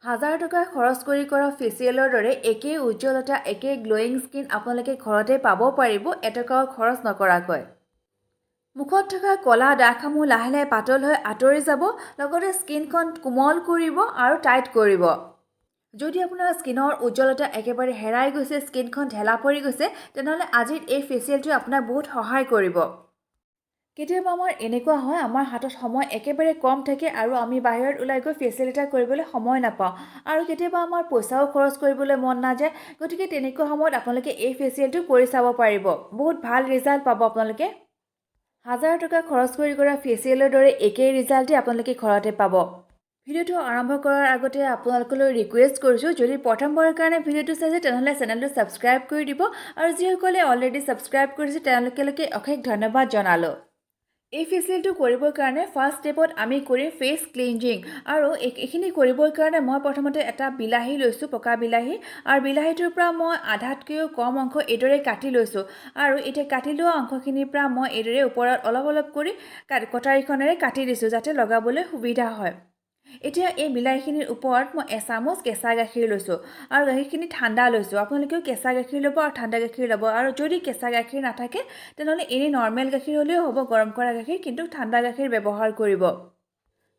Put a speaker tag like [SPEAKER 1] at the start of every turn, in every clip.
[SPEAKER 1] হাজাৰ টকা খৰচ কৰি কৰা ফেচিয়েলৰ দৰে একেই উজ্জ্বলতা একেই গ্লোয়িং স্কিন আপোনালোকে ঘৰতে পাব পাৰিব এটকাও খৰচ নকৰাকৈ। মুখত থকা কলা দাগসমূহ লাহে লাহে পাতল হৈ আঁতৰি যাব, লগতে স্কিনখন কোমল কৰিব আৰু টাইট কৰিব। যদি আপোনাৰ স্কিনৰ উজ্জ্বলতা একেবাৰে হেৰাই গৈছে, স্কিনখন ঢেলা পৰি গৈছে, তেনেহ'লে আজিৰ এই ফেচিয়েলটোৱে আপোনাক বহুত সহায় কৰিব। কেতিয়াবা আমাৰ এনেকুৱা হয়, আমাৰ হাতত সময় একেবাৰে কম থাকে আৰু আমি বাহিৰত ওলাই গৈ ফেচিয়েল এটা কৰিবলৈ সময় নাপাওঁ, আৰু কেতিয়াবা আমাৰ পইচাও খৰচ কৰিবলৈ মন নাযায়। গতিকে তেনেকুৱা সময়ত আপোনালোকে এই ফেচিয়েলটো কৰি চাব পাৰিব, বহুত ভাল ৰিজাল্ট পাব আপোনালোকে। হাজাৰ টকা খৰচ কৰি কৰা ফেচিয়েলৰ দৰে একেই ৰিজাল্টেই আপোনালোকে ঘৰতে পাব। ভিডিঅ'টো আৰম্ভ কৰাৰ আগতে আপোনালোকলৈ ৰিকুৱেষ্ট কৰিছোঁ, যদি প্ৰথমবাৰৰ কাৰণে ভিডিঅ'টো চাইছে তেনেহ'লে চেনেলটো ছাবস্ক্ৰাইব কৰি দিব, আৰু যিসকলে অলৰেডি ছাবস্ক্ৰাইব কৰিছে তেওঁলোকে অশেষ ধন্যবাদ জনালোঁ। এই ফেচিয়েলটো কৰিবৰ কাৰণে ফাৰ্ষ্ট ষ্টেপত আমি কৰিম ফেচ ক্লিনজিং, আৰু এইখিনি কৰিবৰ কাৰণে মই প্ৰথমতে এটা বিলাহী লৈছোঁ, পকা বিলাহী, আৰু বিলাহীটোৰ পৰা মই আধাতকৈও কম অংশ এইদৰে কাটি লৈছোঁ, আৰু এতিয়া কাটি লোৱা অংশখিনিৰ পৰা মই এইদৰে ওপৰত অলপ অলপ কৰি কটাৰীখনেৰে কাটি দিছোঁ, যাতে লগাবলৈ সুবিধা হয়। এতিয়া এই বিলাহীখিনিৰ ওপৰত মই এচামুচ কেঁচা গাখীৰ লৈছোঁ, আৰু গাখীৰখিনি ঠাণ্ডা লৈছোঁ। আপোনালোকেও কেঁচা গাখীৰ ল'ব আৰু ঠাণ্ডা গাখীৰ ল'ব, আৰু যদি কেঁচা গাখীৰ নাথাকে তেনেহ'লে এনেই নৰ্মেল গাখীৰ হ'লেও হ'ব, গৰম কৰা গাখীৰ, কিন্তু ঠাণ্ডা গাখীৰ ব্যৱহাৰ কৰিব।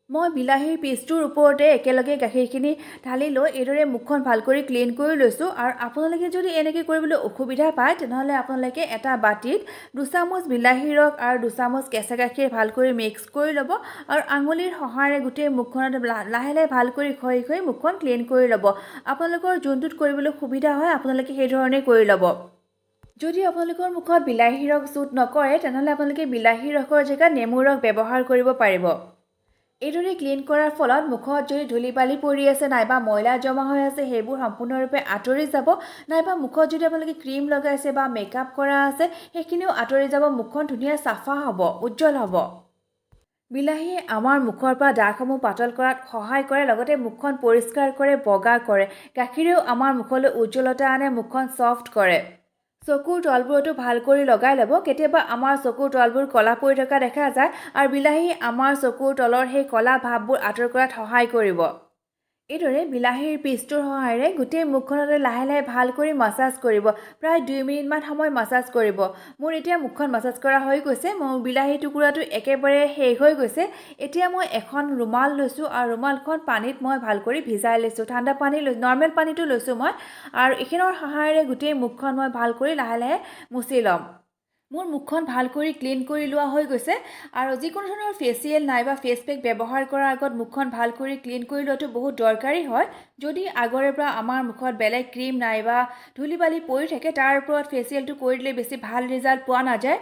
[SPEAKER 1] মই বিলাহীৰ পিচটোৰ ওপৰতে একেলগে গাখীৰখিনি ঢালি লৈ এইদৰে মুখখন ভাল কৰি ক্লিন কৰি লৈছোঁ, আৰু আপোনালোকে যদি এনেকৈ কৰিবলৈ অসুবিধা পায় তেনেহ'লে আপোনালোকে এটা বাটিত 2 চামুচ বিলাহীৰ ৰস আৰু 2 চামুচ কেঁচা গাখীৰ ভাল কৰি মিক্স কৰি ল'ব, আৰু আঙুলিৰ সহায়েৰে গোটেই মুখখনত লাহে লাহে ভাল কৰি ঘঁহি মুখখন ক্লিন কৰি ল'ব। আপোনালোকৰ যোনটোত কৰিবলৈ সুবিধা হয় আপোনালোকে সেইধৰণে কৰি ল'ব। যদি আপোনালোকৰ মুখত বিলাহীৰ ৰস চুট নকৰে তেনেহ'লে আপোনালোকে বিলাহীৰ ৰসৰ জেগাত নেমুৰ ৰস ব্যৱহাৰ কৰিব পাৰিব। এইদৰে ক্লিন কৰাৰ ফলত মুখত যদি ধূলি বালি পৰি আছে নাইবা ময়লা জমা হৈ আছে সেইবোৰ সম্পূৰ্ণৰূপে আঁতৰি যাব, নাইবা মুখত যদি আপোনালোকে ক্ৰীম লগাইছে বা মেকআপ কৰা আছে সেইখিনিও আঁতৰি যাব, মুখখন ধুনীয়া চাফা হ'ব, উজ্জ্বল হ'ব। বিলাহীয়ে আমাৰ মুখৰ পৰা দাগসমূহ পাতল কৰাত সহায় কৰে, লগতে মুখখন পৰিষ্কাৰ কৰে, বগা কৰে। গাখীৰেও আমাৰ মুখলৈ উজ্জ্বলতা আনে, মুখখন ছফ্ট কৰে। চকুৰ তলবোৰতো ভাল কৰি লগাই ল'ব। কেতিয়াবা আমাৰ চকুৰ তলবোৰ ক'লা পৰি থকা দেখা যায়, আৰু বিলাহী আমাৰ চকুৰ তলৰ সেই ক'লা ভাববোৰ আঁতৰ কৰাত সহায় কৰিব। এইদৰে বিলাহীৰ পিচটোৰ সহায়েৰে গোটেই মুখখনতে লাহে লাহে ভাল কৰি মাছাজ কৰিব। প্ৰায় 2 মিনিটমান সময় মাছাজ কৰিব। মোৰ এতিয়া মুখখন মাছাজ কৰা হৈ গৈছে, মোৰ বিলাহী টুকুৰাটো একেবাৰে শেষ হৈ গৈছে। এতিয়া মই এখন ৰুমাল লৈছোঁ, আৰু ৰুমালখন পানীত মই ভাল কৰি ভিজাই লৈছোঁ। ঠাণ্ডা পানী নৰ্মেল পানীটো লৈছোঁ মই, আৰু এইখনৰ সহায়েৰে গোটেই মুখখন মই ভাল কৰি লাহে লাহে মুচি ল'ম। মোৰ মুখখন ভাল কৰি ক্লিন কৰি লোৱা হৈ গৈছে, আৰু যিকোনো ধৰণৰ ফেচিয়েল নাইবা ফেচ পেক ব্যৱহাৰ কৰাৰ আগত মুখখন ভাল কৰি ক্লিন কৰি লোৱাটো বহুত দৰকাৰী হয়। যদি আগৰে পৰা আমাৰ মুখত বেলেগ ক্ৰীম নাইবা ধূলি বালি পৰি থাকে তাৰ ওপৰত ফেচিয়েলটো কৰি দিলে বেছি ভাল ৰিজাল্ট পোৱা নাযায়।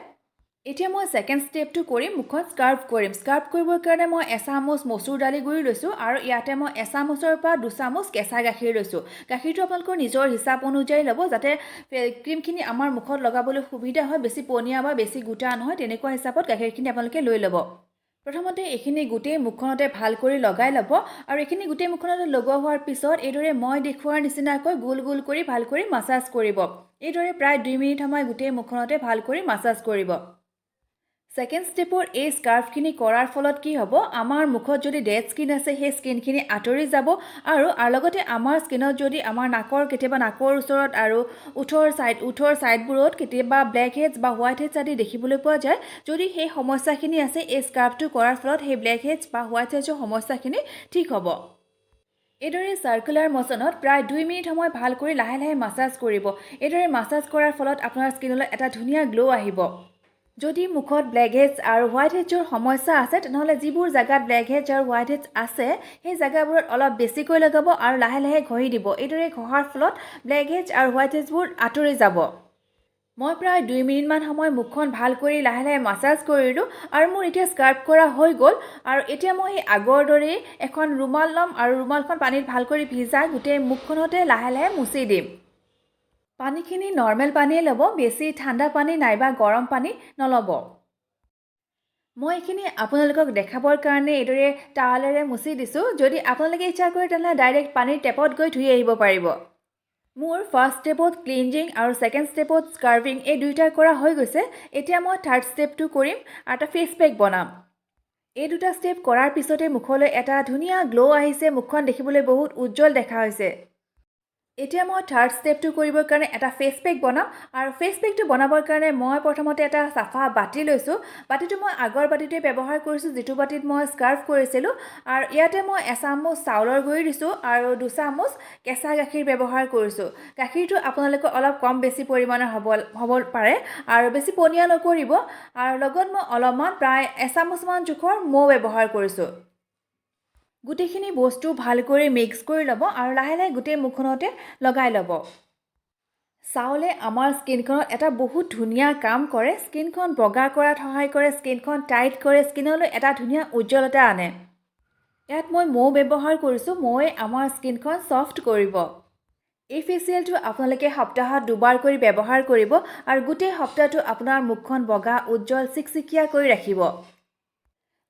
[SPEAKER 1] এতিয়া মই ছেকেণ্ড ষ্টেপটো কৰিম, মুখখন স্কাৰ্ফ কৰিম। স্কাৰ্ফ কৰিবৰ কাৰণে মই এচামুচ মচুৰ দালি গুড়ি লৈছোঁ, আৰু ইয়াতে মই এচামুচৰ পৰা 2 চামুচ কেঁচা গাখীৰ লৈছোঁ। গাখীৰটো আপোনালোকৰ নিজৰ হিচাপ অনুযায়ী ল'ব, যাতে ক্ৰীমখিনি আমাৰ মুখত লগাবলৈ সুবিধা হয়, বেছি পনীয়া বা বেছি গোটা নহয়, তেনেকুৱা হিচাপত গাখীৰখিনি আপোনালোকে লৈ ল'ব। প্ৰথমতে এইখিনি গোটেই মুখখনতে ভাল কৰি লগাই ল'ব, আৰু এইখিনি গোটেই মুখখনতে লগোৱা হোৱাৰ পিছত এইদৰে মই দেখুওৱাৰ নিচিনাকৈ গোল গোল কৰি ভাল কৰি মাছাজ কৰিব। এইদৰে প্ৰায় 2 মিনিট সময় গোটেই মুখখনতে ভাল কৰি মাছাজ কৰিব। ছেকেণ্ড ষ্টেপৰ এই স্কাৰ্ফখিনি কৰাৰ ফলত কি হ'ব, আমাৰ মুখত যদি ডেড স্কিন আছে সেই স্কিনখিনি আঁতৰি যাব, আৰু লগতে আমাৰ স্কিনত যদি আমাৰ কেতিয়াবা নাকৰ ওচৰত আৰু ওঠৰ ছাইডবোৰত কেতিয়াবা ব্লেক হেডছ বা হোৱাইট হেডছ আদি দেখিবলৈ পোৱা যায়, যদি সেই সমস্যাখিনি আছে এই স্কাৰ্ফটো কৰাৰ ফলত সেই ব্লেক হেডছ বা হোৱাইট হেডছৰ সমস্যাখিনি ঠিক হ'ব। এইদৰে চাৰ্কুলাৰ মচনত প্ৰায় 2 মিনিট সময় ভাল কৰি লাহে লাহে মাছাজ কৰিব। এইদৰে মাছাজ কৰাৰ ফলত আপোনাৰ স্কিনলৈ এটা ধুনীয়া গ্ল' আহিব। যদি মুখত ব্লেক হেডছ আৰু হোৱাইট হেডছৰ সমস্যা আছে তেনেহ'লে যিবোৰ জেগাত ব্লেক হেডছ আৰু হোৱাইট হেডছ আছে সেই জেগাবোৰত অলপ বেছিকৈ লগাব আৰু লাহে লাহে ঘঁহি দিব। এইদৰে ঘঁহাৰ ফলত ব্লেক হেডছ আৰু হোৱাইট হেডছবোৰ আঁতৰি যাব। মই প্ৰায় 2 মিনিটমান সময় মুখখন ভাল কৰি লাহে লাহে মাছাজ কৰিলোঁ, আৰু মোৰ এতিয়া স্কাৰ্ফ কৰা হৈ গ'ল। আৰু এতিয়া মই আগৰ দৰেই এখন ৰুমাল ল'ম, আৰু ৰুমালখন পানীত ভাল কৰি ভিজাই গোটেই মুখখনতে লাহে লাহে মুচি দিম। পানীখিনি নৰ্মেল পানীয়ে ল'ব, বেছি ঠাণ্ডা পানী নাইবা গৰম পানী নল'ব। মই এইখিনি আপোনালোকক দেখাবৰ কাৰণে এইদৰে টাৱালেৰে মুচি দিছোঁ। যদি আপোনালোকে ইচ্ছা কৰে তেনেহ'লে ডাইৰেক্ট পানীৰ টেপত গৈ ধুই আহিব পাৰিব। মোৰ ফাৰ্ষ্ট ষ্টেপত ক্লিনজিং আৰু ছেকেণ্ড ষ্টেপত স্কাৰ্ভিং এই দুয়োটা কৰা হৈ গৈছে। এতিয়া মই থাৰ্ড ষ্টেপটো কৰিম, আৰু এটা ফেচ পেক বনাম। এই দুটা ষ্টেপ কৰাৰ পিছতে মুখলৈ এটা ধুনীয়া গ্ল' আহিছে, মুখখন দেখিবলৈ বহুত উজ্জ্বল দেখা হৈছে। এতিয়া মই থাৰ্ড ষ্টেপটো কৰিবৰ কাৰণে এটা ফেচ পেক বনাম আৰু ফেচ পেকটো বনাবৰ কাৰণে মই প্ৰথমতে এটা চাফা বাটি লৈছোঁ। বাটিটো মই আগৰ বাটিটোৱে ব্যৱহাৰ কৰিছোঁ, যিটো বাটিত মই স্কাৰ্ফ কৰিছিলোঁ। আৰু ইয়াতে মই এচামুচ চাউলৰ গুড়ি দিছোঁ আৰু 2 চামুচ কেঁচা গাখীৰ ব্যৱহাৰ কৰিছোঁ। গাখীৰটো আপোনালোকৰ অলপ কম বেছি পৰিমাণৰ হ'ব পাৰে আৰু বেছি পনীয়া নকৰিব। আৰু লগত মই অলপমান প্ৰায় এচামুচমান জোখৰ মৌ ব্যৱহাৰ কৰিছোঁ। গোটেইখিনি বস্তু ভালকৈ মিক্স কৰি ল'ব আৰু লাহে লাহে গোটেই মুখখনতে লগাই ল'ব। চাউলে আমাৰ স্কিনখনত এটা বহুত ধুনীয়া কাম কৰে। স্কিনখন বগা কৰাত সহায় কৰে, স্কিনখন টাইট কৰে, স্কিনলৈ এটা ধুনীয়া উজ্জ্বলতা আনে। ইয়াত মই মৌ ব্যৱহাৰ কৰিছোঁ, মৌৱে আমাৰ স্কিনখন ছফ্ট কৰিব। এই ফেচিয়েলটো আপোনালোকে সপ্তাহত 2 বাৰ কৰি ব্যৱহাৰ কৰিব আৰু গোটেই সপ্তাহটো আপোনাৰ মুখখন বগা, উজ্জ্বল, চিকচিকীয়া কৰি ৰাখিব।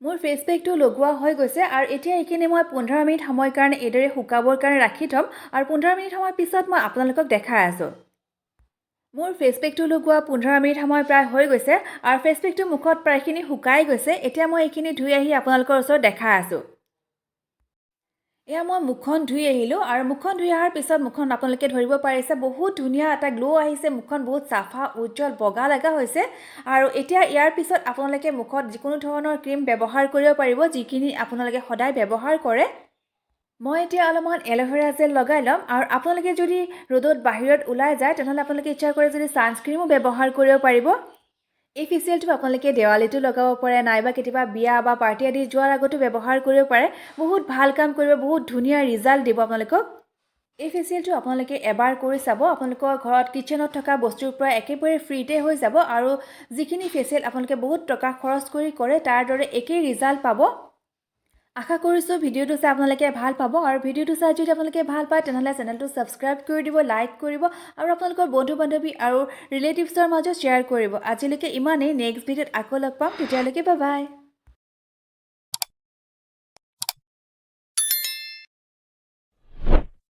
[SPEAKER 1] মোৰ ফেচ পেকটো লগোৱা হৈ গৈছে আৰু এতিয়া এইখিনি মই 15 মিনিট সময়ৰ কাৰণে এইদৰে শুকাবৰ কাৰণে ৰাখি থ'ম আৰু 15 মিনিট সময়ৰ পিছত মই আপোনালোকক দেখাই আছোঁ। মোৰ ফেচ পেকটো লগোৱা 15 মিনিট সময় প্ৰায় হৈ গৈছে আৰু ফেচ পেকটো মুখত প্ৰায়খিনি শুকাই গৈছে। এতিয়া মই এইখিনি ধুই আহি আপোনালোকৰ ওচৰত দেখাই আছোঁ। এয়া মই মুখখন ধুই আহিলোঁ আৰু মুখখন ধুই অহাৰ পিছত মুখখন আপোনালোকে ধৰিব পাৰিছে বহুত ধুনীয়া এটা গ্ল' আহিছে, মুখখন বহুত চাফা, উজ্জ্বল, বগা লগা হৈছে। আৰু এতিয়া ইয়াৰ পিছত আপোনালোকে মুখত যিকোনো ধৰণৰ ক্ৰীম ব্যৱহাৰ কৰিব পাৰিব, যিখিনি আপোনালোকে সদায় ব্যৱহাৰ কৰে। মই এতিয়া অলপমান এল'ভেৰা জেল লগাই ল'ম আৰু আপোনালোকে যদি ৰ'দত বাহিৰত ওলাই যায় তেনেহ'লে আপোনালোকে ইচ্ছা কৰে যদি ছানস্ক্ৰীমো ব্যৱহাৰ কৰিব পাৰিব। এই ফেচিয়েলটো আপোনালোকে দেৱালীতো লগাব পাৰে, নাইবা কেতিয়াবা বিয়া বা পাৰ্টি আদি যোৱাৰ আগতো ব্যৱহাৰ কৰিব পাৰে। বহুত ভাল কাম কৰিব, বহুত ধুনীয়া ৰিজাল্ট দিব আপোনালোকক। এই ফেচিয়েলটো আপোনালোকে এবাৰ কৰি চাব, আপোনালোকৰ ঘৰত কিচেনত থকা বস্তুৰ পৰা একেবাৰে ফ্ৰীতে হৈ যাব আৰু যিখিনি ফেচিয়েল আপোনালোকে বহুত টকা খৰচ কৰি কৰে তাৰ দৰে একেই ৰিজাল্ট পাব। আশা কৰিছোঁ ভিডিঅ'টো চাই আপোনালোকে ভাল পাব আৰু ভিডিঅ'টো চাই যদি আপোনালোকে ভাল পায় তেনেহ'লে চেনেলটো ছাবস্ক্ৰাইব কৰি দিব, লাইক কৰিব আৰু আপোনালোকৰ বন্ধু-বান্ধৱী আৰু ৰিলেটিভছৰ মাজত শ্বেয়াৰ কৰিব। আজিলৈকে ইমানেই, নেক্সট ভিডিঅ'ত আকৌ লগ পাম, তেতিয়ালৈকে বাই বাই।